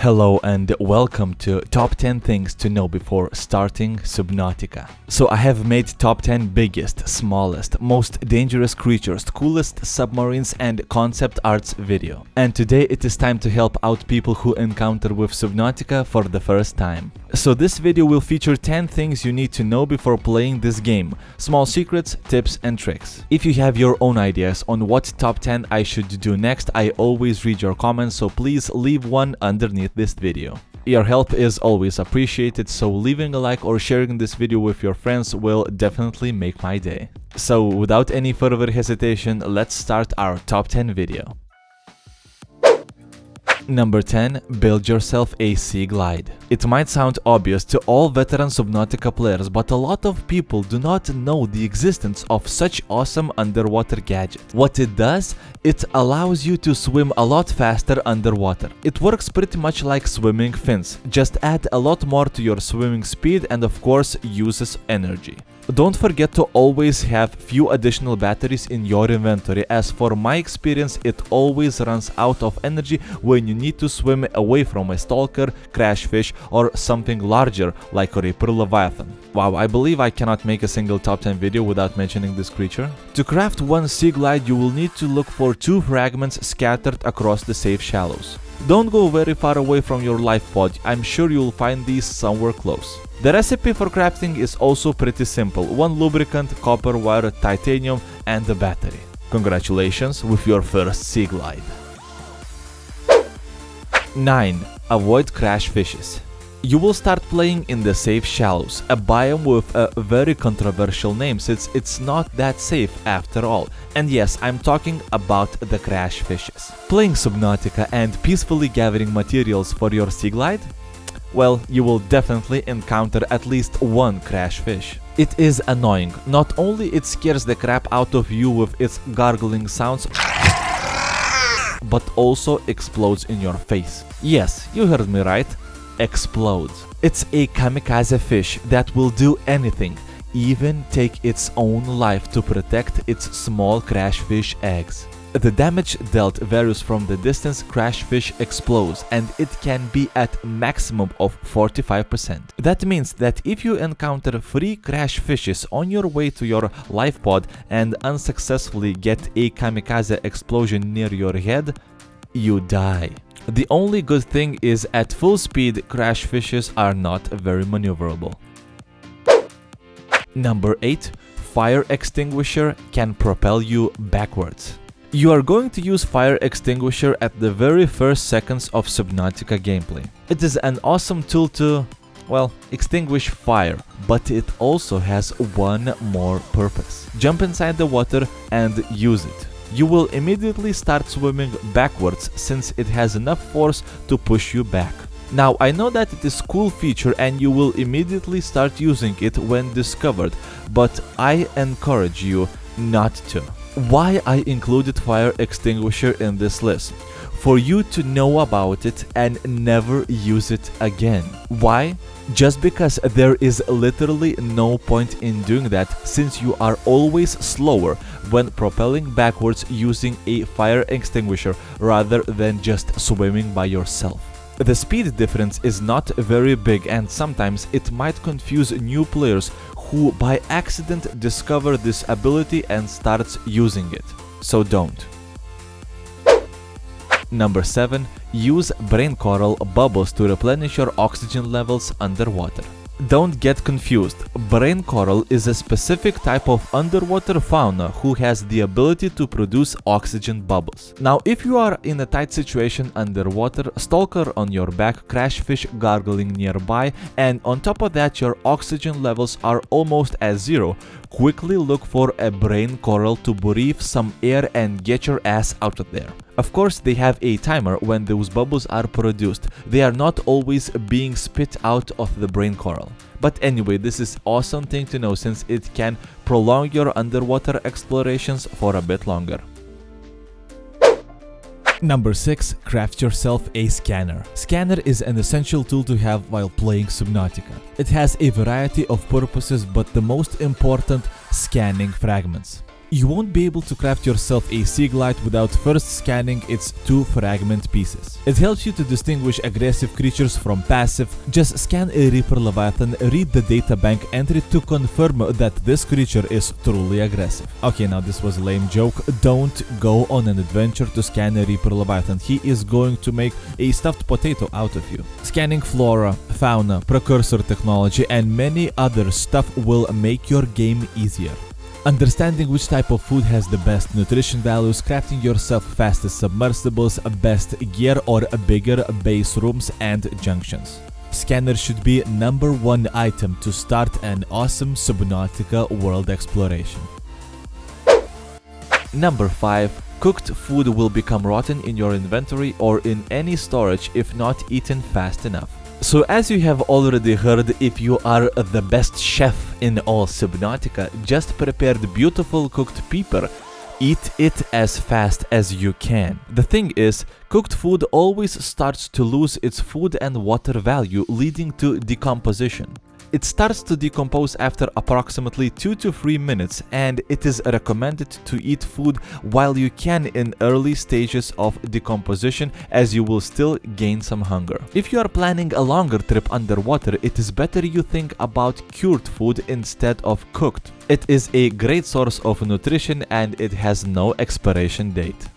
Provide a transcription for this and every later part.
Hello and welcome to Top 10 Things to Know Before Starting Subnautica. So I have made top 10 biggest, smallest, most dangerous creatures, coolest submarines and concept arts video. And today it is time to help out people who encounter with Subnautica for the first time. So this video will feature 10 things you need to know before playing this game, small secrets, tips and tricks. If you have your own ideas on what top 10 I should do next, I always read your comments, so please leave one underneath this video. Your help is always appreciated, so leaving a like or sharing this video with your friends will definitely make my day. So without any further hesitation, let's start our top 10 video. Number 10. Build yourself a sea glide. It might sound obvious to all veteran Subnautica players, but a lot of people do not know the existence of such awesome underwater gadget. What it does, it allows you to swim a lot faster underwater. It works pretty much like swimming fins, just add a lot more to your swimming speed and of course uses energy. Don't forget to always have few additional batteries in your inventory, as for my experience it always runs out of energy when you need to swim away from a stalker, crash fish or something larger like a Reaper Leviathan. Wow, I believe I cannot make a single top 10 video without mentioning this creature. To craft one sea glide you will need to look for 2 fragments scattered across the safe shallows. Don't go very far away from your life pod, I'm sure you'll find these somewhere close. The recipe for crafting is also pretty simple: 1 lubricant, copper wire, titanium and a battery. Congratulations with your first sea glide. 9. Avoid crash fishes. You will start playing in the safe shallows, a biome with a very controversial name since it's not that safe after all. And yes, I'm talking about the crash fishes. Playing Subnautica and peacefully gathering materials for your sea glide? Well, you will definitely encounter at least one crash fish. It is annoying. Not only it scares the crap out of you with its gargling sounds, but also explodes in your face. Yes, you heard me right. Explodes. It's a kamikaze fish that will do anything, even take its own life to protect its small crash fish eggs. The damage dealt varies from the distance crash fish explodes, and it can be at maximum of 45%. That means that if you encounter 3 crash fishes on your way to your life pod and unsuccessfully get a kamikaze explosion near your head, you die. The only good thing is at full speed crash fishes are not very maneuverable. Number 8. Fire Extinguisher can propel you backwards. You are going to use Fire Extinguisher at the very first seconds of Subnautica gameplay. It is an awesome tool to, well, extinguish fire, but it also has one more purpose. Jump inside the water and use it. You will immediately start swimming backwards since it has enough force to push you back. Now, I know that it is a cool feature and you will immediately start using it when discovered, but I encourage you not to. Why I included Fire Extinguisher in this list? For you to know about it and never use it again. Why? Just because there is literally no point in doing that, since you are always slower when propelling backwards using a fire extinguisher rather than just swimming by yourself. The speed difference is not very big and sometimes it might confuse new players who by accident discover this ability and starts using it. So don't. Number 7. Use brain coral bubbles to replenish your oxygen levels underwater. Don't get confused. Brain coral is a specific type of underwater fauna who has the ability to produce oxygen bubbles. Now, if you are in a tight situation underwater, stalker on your back, crash fish gargling nearby, and on top of that your oxygen levels are almost at 0, quickly look for a brain coral to breathe some air and get your ass out of there. Of course, they have a timer when those bubbles are produced. They are not always being spit out of the brain coral. But anyway, this is awesome thing to know since it can prolong your underwater explorations for a bit longer. Number 6. Craft yourself a scanner. Scanner is an essential tool to have while playing Subnautica. It has a variety of purposes, but the most important, scanning fragments. You won't be able to craft yourself a sea glide without first scanning its 2 fragment pieces. It helps you to distinguish aggressive creatures from passive. Just scan a Reaper Leviathan, read the data bank entry to confirm that this creature is truly aggressive. Okay, now this was a lame joke. Don't go on an adventure to scan a Reaper Leviathan. He is going to make a stuffed potato out of you. Scanning flora, fauna, precursor technology, and many other stuff will make your game easier. Understanding which type of food has the best nutrition values, crafting yourself fastest submersibles, best gear, or bigger base rooms and junctions. Scanner should be #1 item to start an awesome Subnautica world exploration. Number 5. Cooked food will become rotten in your inventory or in any storage if not eaten fast enough. So as you have already heard, if you are the best chef in all Subnautica, just prepare the beautiful cooked pepper. Eat it as fast as you can. The thing is, cooked food always starts to lose its food and water value, leading to decomposition. It starts to decompose after approximately 2 to 3 minutes, and it is recommended to eat food while you can in early stages of decomposition, as you will still gain some hunger. If you are planning a longer trip underwater, it is better you think about cured food instead of cooked. It is a great source of nutrition and it has no expiration date.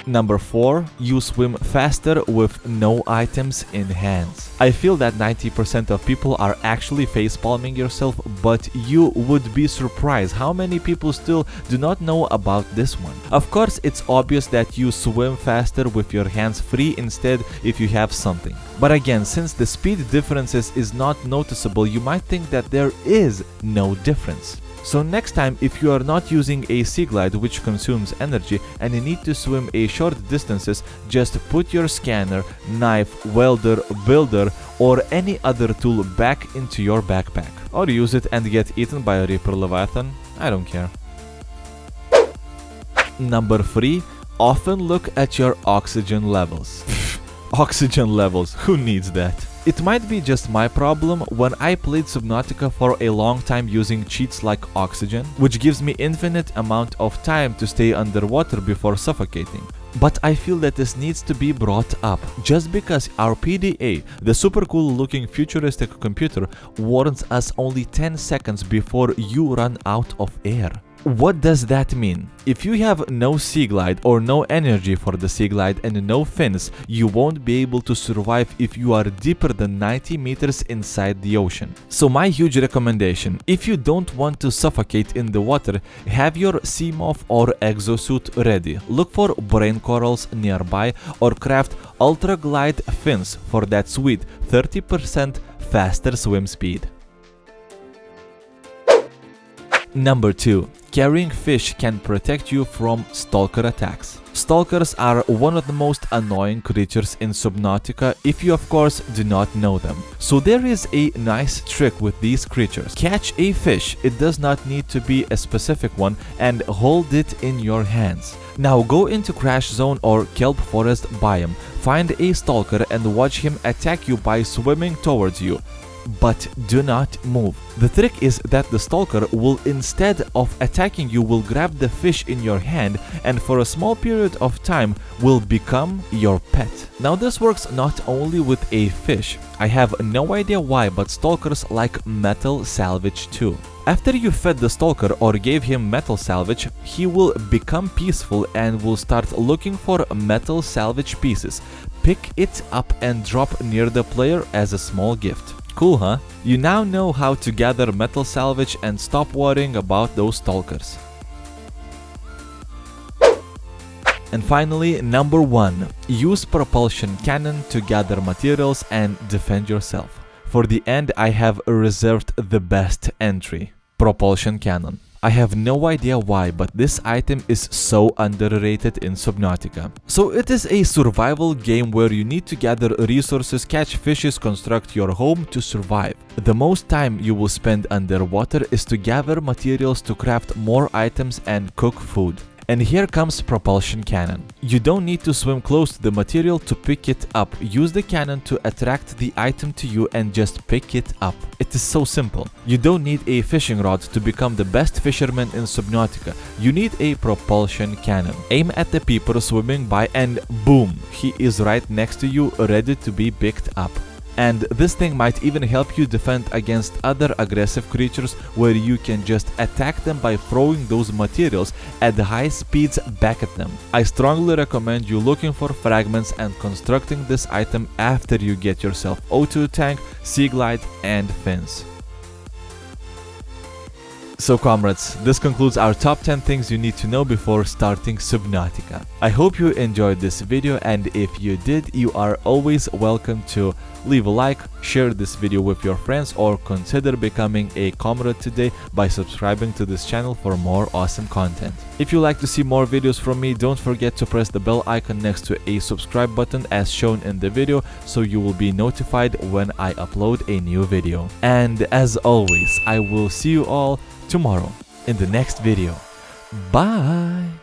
Number 4. You swim faster with no items in hands. I feel that 90% of people are actually facepalming yourself, but you would be surprised how many people still do not know about this one. Of course, it's obvious that you swim faster with your hands free instead if you have something. But again, since the speed differences is not noticeable, you might think that there is no difference. So next time, if you are not using a sea glide which consumes energy and you need to swim a short distances, just put your scanner, knife, welder, builder, or any other tool back into your backpack. Or use it and get eaten by a Reaper Leviathan. I don't care. Number 3. Often look at your oxygen levels. Oxygen levels, who needs that? It might be just my problem. When I played Subnautica for a long time using cheats like oxygen, which gives me infinite amount of time to stay underwater before suffocating. But I feel that this needs to be brought up, just because our PDA, the super cool looking futuristic computer, warns us only 10 seconds before you run out of air. What does that mean? If you have no sea glide or no energy for the sea glide and no fins, you won't be able to survive if you are deeper than 90 meters inside the ocean. So my huge recommendation, if you don't want to suffocate in the water, have your sea moth or exosuit ready. Look for brain corals nearby or craft ultra glide fins for that sweet 30% faster swim speed. Number 2. Carrying fish can protect you from stalker attacks. Stalkers are one of the most annoying creatures in Subnautica if you of course do not know them. So there is a nice trick with these creatures. Catch a fish, it does not need to be a specific one, and hold it in your hands. Now go into Crash Zone or Kelp Forest biome, find a stalker and watch him attack you by swimming towards you. But do not move. The trick is that the stalker will, instead of attacking you, will grab the fish in your hand and for a small period of time will become your pet. Now this works not only with a fish. I have no idea why, but stalkers like metal salvage too. After you fed the stalker or gave him metal salvage, he will become peaceful and will start looking for metal salvage pieces. Pick it up and drop near the player as a small gift. Cool, huh? You now know how to gather metal salvage and stop worrying about those stalkers. And finally, number 1. Use Propulsion Cannon to gather materials and defend yourself. For the end, I have reserved the best entry, Propulsion Cannon. I have no idea why, but this item is so underrated in Subnautica. So it is a survival game where you need to gather resources, catch fishes, construct your home to survive. The most time you will spend underwater is to gather materials to craft more items and cook food. And here comes Propulsion Cannon. You don't need to swim close to the material to pick it up. Use the cannon to attract the item to you and just pick it up. It is so simple. You don't need a fishing rod to become the best fisherman in Subnautica. You need a propulsion cannon. Aim at the people swimming by and boom, he is right next to you, ready to be picked up. And this thing might even help you defend against other aggressive creatures, where you can just attack them by throwing those materials at high speeds back at them. I strongly recommend you looking for fragments and constructing this item after you get yourself O2 tank, sea glide and fins. So comrades, this concludes our top 10 things you need to know before starting Subnautica. I hope you enjoyed this video, and if you did, you are always welcome to leave a like, share this video with your friends, or consider becoming a comrade today by subscribing to this channel for more awesome content. If you like to see more videos from me, don't forget to press the bell icon next to a subscribe button as shown in the video, so you will be notified when I upload a new video. And as always, I will see you all tomorrow in the next video. Bye!